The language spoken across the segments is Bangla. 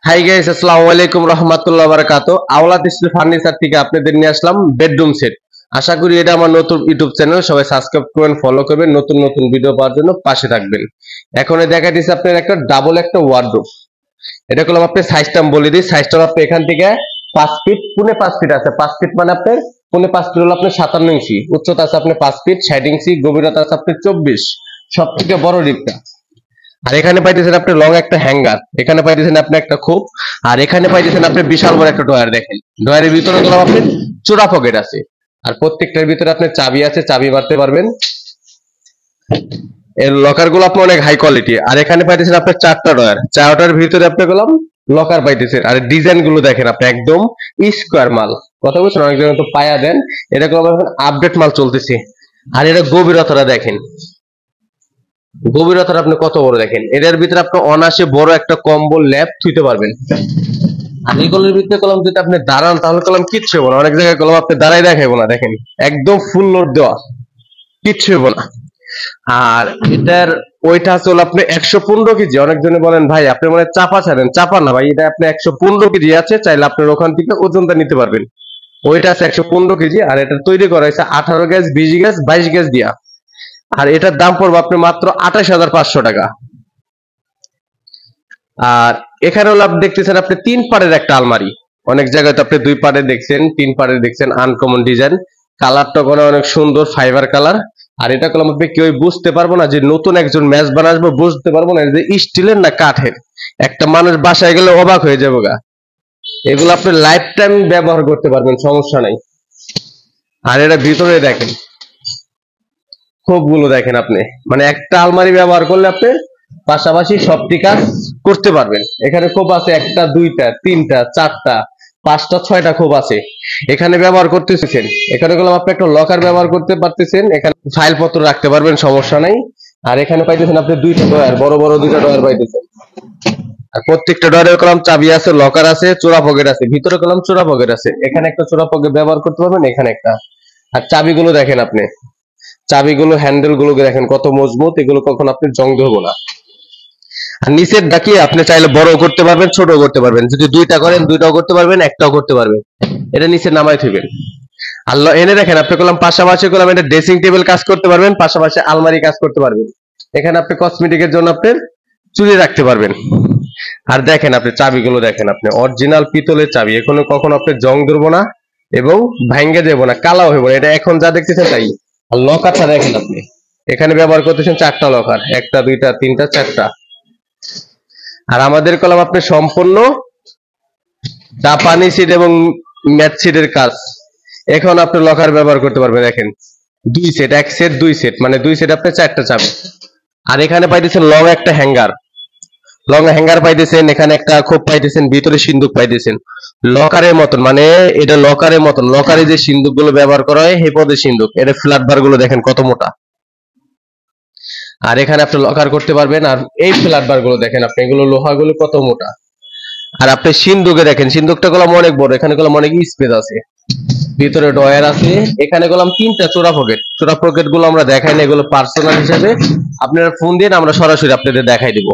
হাই গাইস, আসসালামু আলাইকুম রহমতুল্লাহ বারাকাতুহু। আওলাদ স্টিল ফার্নিচার থেকে আপনাদের নিয়ে আসলাম বেডরুম সেট। আশা করি এটা আমার নতুন ইউটিউব চ্যানেল, সবাই সাবস্ক্রাইব করবেন, ফলো করবেন, নতুন নতুন ভিডিও পাওয়ার জন্য পাশে থাকবেন। এখন দেখা দিচ্ছে আপনার একটা ডাবল একটা ওয়ার্ডরোব। এটা করলাম আপনি সাইজটা বলে দিই। সাইজটা আপনি এখান থেকে 5 ফিট, পুনে 5 ফিট আছে। 5 ফিট মানে আপনার পুনে 5 ফিট হলো আপনার 57 ইঞ্চি, উচ্চতা আছে আপনার 5 ফিট 60 ইঞ্চি, গভীরতা আছে আপনার 24। সব থেকে বড় ডিপটা। আর এখানে পাইতেছেন আপনি লং একটা হ্যাঙ্গার, এখানে পাইতেছেন আপনি একটা খোপ, আর এখানে পাইতেছেন আপনি বিশাল বড় একটা ড্রয়ার। দেখেন ড্রয়ারের ভিতরে গেলাম আপনি চোরা পকেট আছে, আর প্রত্যেকটার ভিতরে আপনার চাবি আছে, চাবি মারতে পারবেন। এর লকার গুলো আপনি অনেক হাই কোয়ালিটি। আর এখানে পাইতেছেন আপনার 4টা ড্রয়ার, 4টার ভিতরে আপনি গেলাম লকার পাইতেছেন। আর ডিজাইন গুলো দেখেন আপনি একদম স্কোয়ার মাল। কথা বলছেন, অনেক জায়গায় তো পায়া দেন, এটা গেলাম এখন আপডেট মাল চলতেছে। আর এটা গভীরতাটা দেখেন, গভীরতাটা আপনি কত বড় দেখেন। এটার ভিতরে আপনি অনায়াসে বড় একটা কম্বল ল্যাব থুইতে পারবেন। আর এগুলোর ভিতরে কলম যদি আপনি দাঁড়ান তাহলে কলম কিচ্ছু হবে না। অনেক জায়গায় কলম আপনি দাঁড়াই দেখাবো না, দেখেন একদম ফুল লোড দেওয়া, কিচ্ছু হবে না। আর এটার ওইটা আছে হলো আপনি 115 কেজি। অনেকজনে বলেন ভাই আপনি মানে চাপা ছাড়েন, চাপা না ভাই, এটা আপনি 115 কেজি আছে, চাইলে আপনার ওখান থেকে ওজনটা নিতে পারবেন। ওইটা আছে 115 কেজি। আর এটা তৈরি করা হয়েছে 18 গ্যাস, 20 গ্যাস, 22 গ্যাস দিয়া। আর এটার দাম পড়বে আপনি মাত্র 28,500 টাকা। আর এখানে হলো আপনি দেখতেছেন আপনি 3 পারের একটা আলমারি। অনেক জায়গায় তো আপনি 2 পারে দেখছেন, 3 পারে দেখছেন, আনকমন ডিজাইন। কালারটা কোনো অনেক সুন্দর ফাইবার কালার। আর এটা কলম আপনি কেউ বুঝতে পারবো না যে নতুন একজন ম্যাচ বানাসবো, বুঝতে পারবো না যে স্টিলের না কাঠের। একটা মানুষ বাসায় গেলে অবাক হয়ে যাবো গা। এগুলো আপনি লাইফ টাইম ব্যবহার করতে পারবেন, সমস্যা নাই। আর এটা ভিতরে দেখেন, খোপ গুলো দেখেন আপনি, মানে একটা আলমারি ব্যবহার করলে আপনি পাশাপাশি সবটি কাজ করতে পারবেন। এখানে খোপ আছে একটা, দুইটা, তিনটা, চারটা, পাঁচটা, 6টা খোপ আছে। এখানে ব্যবহার করতেছেন, এখানে গেলাম আপনি একটা লকার ব্যবহার করতে পারতেছেন, এখানে ফাইল পত্র রাখতে পারবেন, সমস্যা নাই। আর এখানে পাইতেছেন আপনি 2টা ড্রয়ার, বড় বড় 2টা ড্রয়ার পাইতেছেন। আর প্রত্যেকটা ড্রয়ারের কলম চাবি আছে, লকার আছে, চোরা পকেট আছে, ভিতরে কলম চোরা পকেট আছে। এখানে একটা চোরা পকেট ব্যবহার করতে পারবেন, এখানে একটা। আর চাবিগুলো দেখেন আপনি, চাবিগুলো হ্যান্ডেল গুলো দেখেন কত মজবুত, এগুলো কখন আপনি জং ধরবো না। আর নিচের ডাকিয়ে আপনি চাইলে বড় করতে পারবেন, ছোট করতে পারবেন। যদি 2টা করেন 2টাও করতে পারবেন, একটাও করতে পারবেন। এটা নিচে নামাই থইবেন। আল্লাহ এনে দেখেন আপনি করলাম পাশাপাশি করলাম এটা ড্রেসিং টেবিল কাজ করতে পারবেন, পাশাপাশি আলমারি কাজ করতে পারবেন। এখানে আপনি কসমেটিকের জন্য আপনার চুড়ি রাখতে পারবেন। আর দেখেন আপনি চাবিগুলো দেখেন, আপনি অরিজিনাল পিতলের চাবি, এখনো কখনো আপনি জং ধরবো না এবং ভাঙ্গে দেবো না, কালাও হইব না। এটা এখন যা দেখতেছেন তাই। আর লকারটা দেখেন আপনি, এখানে ব্যবহার করতেছেন 4টা লকার, একটা, দুইটা, তিনটা, 4টা। আর আমাদের কলম আপনি সম্পূর্ণ জাপানি সিট এবং ম্যাট সিটের কাজ। এখন আপনি লকার ব্যবহার করতে পারবেন। দেখেন 2 সেট, 1 সেট, 2 সেট, মানে 2 সেট আপনি 4টা চাবি। আর এখানে পাইতেছেন লং একটা হ্যাঙ্গার, লং হ্যাঙ্গার পাইতেছেন, এখানে একটা খোপ পাইতেছেন, ভিতরে সিন্দুক পাইতেছেন লকারের মতন। মানে এটা লকারের মতন, লকারে যে সিন্দুক গুলো ব্যবহার করা হয় হে পদের সিন্দুক। এটা ফ্ল্যাট বার গুলো দেখেন কত মোটা। আর এখানে আপনি লকার করতে পারবেন। আর এই ফ্ল্যাট বার গুলো দেখেন আপনি, এগুলো লোহা গুলো কত মোটা। আর আপনি সিন্দুকে দেখেন, সিন্দুকটা গেলাম অনেক বড়, এখানে গেলাম অনেক স্পেস আছে, ভিতরে ডয়ার আছে। এখানে গেলাম 3টা চোরা পকেট। চোরা পকেট গুলো আমরা দেখাই না, এগুলো পার্সোনাল হিসেবে আপনারা ফোন দিন, আমরা সরাসরি আপনাদের দেখাই দিব।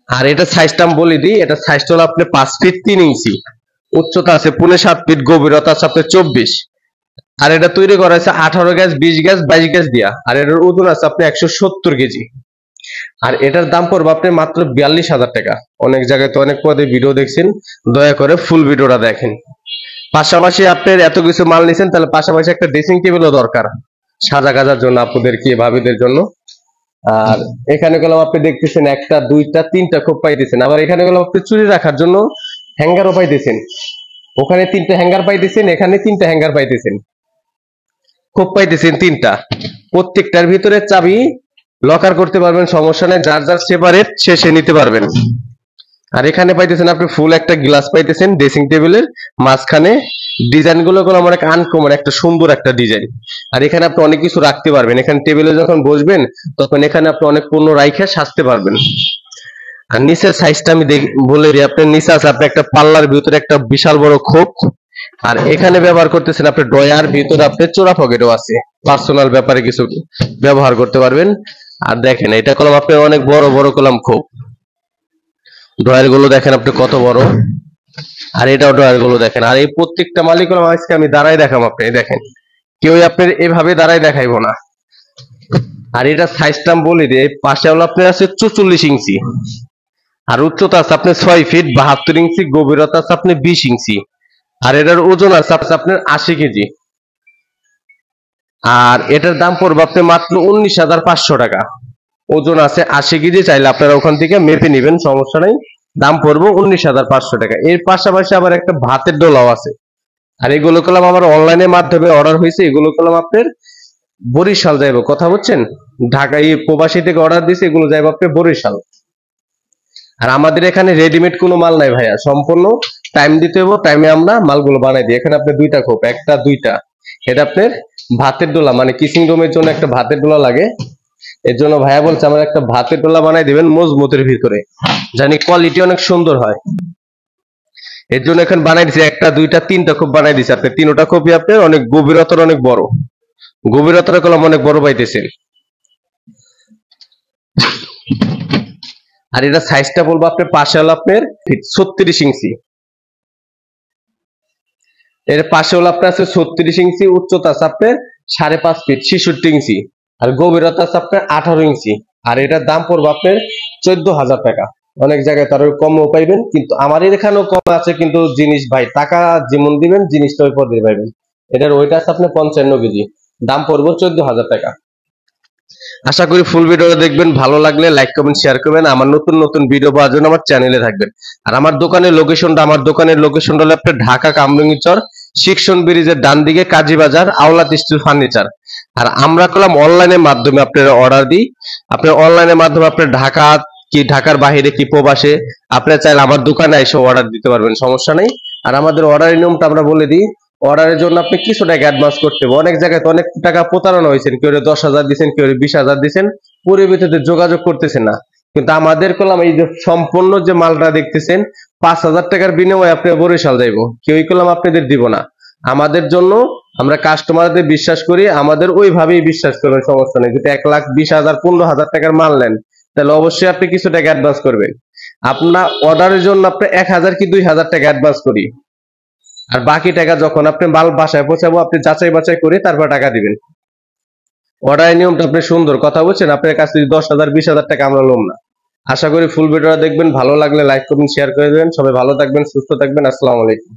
আর এটা সাইজটা আমি বলে দিই, এটা সাইজটা হলো আপনি 5 ফিট 3 ইঞ্চি, উচ্চতা আছে 5.5 ফিট, গভীরতা আছে আপনার 24। আর এটা তৈরি করা হয়েছে 18 গ্যাস, 20 গ্যাস, 22 গ্যাস দিয়া। আর এটার ওজন আছে আপনি 170 কেজি। আর এটার দাম পড়বে আপনি মাত্র 42,000 টাকা। অনেক জায়গায় তো অনেক পদে ভিডিও দেখছেন, দয়া করে ফুল ভিডিওটা দেখেন। পাশাপাশি আপনার এত কিছু মাল নিছেন, তাহলে পাশাপাশি একটা ড্রেসিং টেবিলও দরকার সাজা গাজার জন্য, আপনাদের কি ভাবিদের জন্য। আর এখানে গেলাম আপনি দেখতেছেন একটা, দুইটা, তিনটা খোপ পাইতেছেন। আবার এখানে গেলাম আপনি চুরি রাখার জন্য হ্যাঙ্গারও পাইতেছেন। ওখানে 3টা হ্যাঙ্গার পাইতেছেন, এখানে 3টা হ্যাঙ্গার পাইতেছেন, খোপ পাইতেছেন 3টা। প্রত্যেকটার ভিতরে চাবি লকার করতে পারবেন, সমস্যা নেই। যার যার সেপারেট সে নিতে পারবেন। আর এখানে পাইতেছেন আপনি ফুল একটা গ্লাস পাইতেছেন ড্রেসিং টেবিলের মাঝখানে। ডিজাইন গুলো অনেক আনকমন, একটা সুন্দর একটা ডিজাইন। আর এখানে আপনি অনেক কিছু রাখতে পারবেন। এখানে টেবিলে যখন বসবেন তখন এখানে আপনি অনেক পণ্য রাইখে সাজতে পারবেন। আর নিচের সাইজটা আমি বলে দিই, আপনার নিচে আছে আপনি একটা পাল্লার ভিতরে একটা বিশাল বড় খোপ। আর এখানে ব্যবহার করতেছেন আপনি ডয়ার, ভিতরে আপনার চোরা পকেটও আছে, পার্সোনাল ব্যাপারে কিছু ব্যবহার করতে পারবেন। আর দেখেন এটা কলম আপনার অনেক বড় বড় কলম খোপ। ড্রয়ার গুলো দেখেন আপনি কত বড়, আর এটাও ড্রয়ার গুলো দেখেন। আর এই প্রত্যেকটা মালিক হলাম আজকে আমি দাঁড়াই দেখাম, আপনি দেখেন কেউই আপনার এভাবে দাঁড়াই দেখাইবো না। আর এটা সাইজটা বলে দিই, এই পাশে হলো আপনার আছে 44 ইঞ্চি, আর উচ্চতা আছে আপনার 6 ফিট 72 ইঞ্চি, গভীরতা আছে আপনার 20 ইঞ্চি, আর এটার ওজন আছে আপনার 80 কেজি। আর এটার দাম পড়বে আপনি মাত্র 19,500 টাকা। ওজন আছে 80 কেজি, চাইলে আপনারা ওখান থেকে মেপে নেবেন, সমস্যা নাই। দাম পড়বে 19,500 টাকা। এর পাশাপাশি আবার একটা ভাতের ডোলাও আছে। আর এগুলো করলাম আমার অনলাইনের মাধ্যমে অর্ডার হয়েছে, এগুলো করলাম আপনার বরিশাল যাইব, কথা বুঝছেন, ঢাকায় প্রবাসী থেকে অর্ডার দিয়েছে, এগুলো যাইব আপনার বরিশাল। আর আমাদের এখানে রেডিমেড কোনো মাল নাই ভাইয়া, সম্পূর্ণ টাইম দিতে হবে, টাইমে আমরা মালগুলো বানাই দিই। এখানে আপনার দুইটা খোপ, একটা দুইটা, এটা আপনার ভাতের ডোলা, মানে কিচিং রুমের জন্য একটা ভাতের ডোলা লাগে। এর জন্য ভাইয়া বলছে আমার একটা ভাতের ডোলা বানাই দিবেন মজবুতের ভিতরে, জানি কোয়ালিটি অনেক সুন্দর হয়। এর জন্য এখন বানাই দিছে একটা দুইটা তিনটা খোপ বানাই দিছে, আপনি তিনটা খোপই আপনার অনেক গভীরতার অনেক বড়, গভীরতার কলম অনেক বড় পাইতেছেন। আর এটা সাইজটা বলবো আপনার পাশে হলো আপনার 36 ইঞ্চি, এর পাশে হলো আপনার আছে 36 ইঞ্চি, উচ্চতা আছে আপনার 5.5 ফিট 66 ইঞ্চি, আর গভীরতা আছে আপনার 18 ইঞ্চি। আর এটার দাম পড়বে আপনার 14,000 টাকা। অনেক জায়গায় তার কমও পাইবেন, কিন্তু আমার এখানেও কম আছে, কিন্তু জিনিস ভাই টাকা যেমন দিবেন জিনিসটা ওই পদ্ধতি পাইবেন। এটার ওইটা আছে আপনার 55 কেজি, দাম পড়বে 14,000 টাকা। আশা করি ফুল ভিডিওটা দেখবেন, ভালো লাগলে লাইক কমেন্ট শেয়ার করবেন। আমার নতুন নতুন ভিডিও পাওয়ার জন্য আমার চ্যানেলে থাকবেন। আর আমার দোকানের লোকেশনটা হলো আপনার ঢাকা কামরাঙ্গীরচর শিক্ষণ ব্রিজের ডান দিকে কাজীবাজার আওলাদ স্টিল ফার্নিচার। আর আমরা করলাম অনলাইনের মাধ্যমে আপনারা অর্ডার দিই, আপনার অনলাইনের মাধ্যমে আপনার ঢাকা কি ঢাকার বাইরে কি প্রবাসে আপনারা চাইলে আমার দোকানে এসে অর্ডার দিতে পারবেন, সমস্যা নেই। আর আমাদের অর্ডারের নিয়মটা আমরা বলে দিই, অর্ডারের জন্য আপনি কিছু টাকা অ্যাডভান্স করতে হবে। অনেক জায়গায় তো অনেক টাকা প্রতারণা হয়েছে, কেউ 10,000 দিচ্ছেন, কেউ 20,000 দিচ্ছেন, পরে ভিতরে যোগাযোগ করতেছেন না। কিন্তু আমাদের করলাম এই যে সম্পূর্ণ যে মালটা দেখতেছেন 5,000 টাকার বিনিময়ে আপনি বরিশাল যাইবো, কেউই করলাম আপনাদের দিব না। আমাদের জন্য আমরা কাস্টমারদের বিশ্বাস করি, আমাদের ওইভাবেই বিশ্বাস করবেন, সমস্যা নেই। যদি 1,20,000 15,000 টাকার মাল নেন, তাহলে অবশ্যই আপনি কিছু টাকা অ্যাডভান্স করবেন। আপনার অর্ডারের জন্য আপনি 1,000 কি 2,000 টাকা অ্যাডভান্স করি, আর বাকি টাকা যখন আপনি মাল বাসায় পৌঁছাবো আপনি যাচাই বাছাই করে তারপর টাকা দিবেন। অর্ডারের নিয়মটা আপনি সুন্দর, কথা বলছেন, আপনার কাছে 10,000 20,000 টাকা আমরা লোম না। আশা করি ফুল ভিডিওটা দেখবেন, ভালো লাগলে লাইক করবেন শেয়ার করে দেবেন। সবাই ভালো থাকবেন, সুস্থ থাকবেন, আসসালামু আলাইকুম।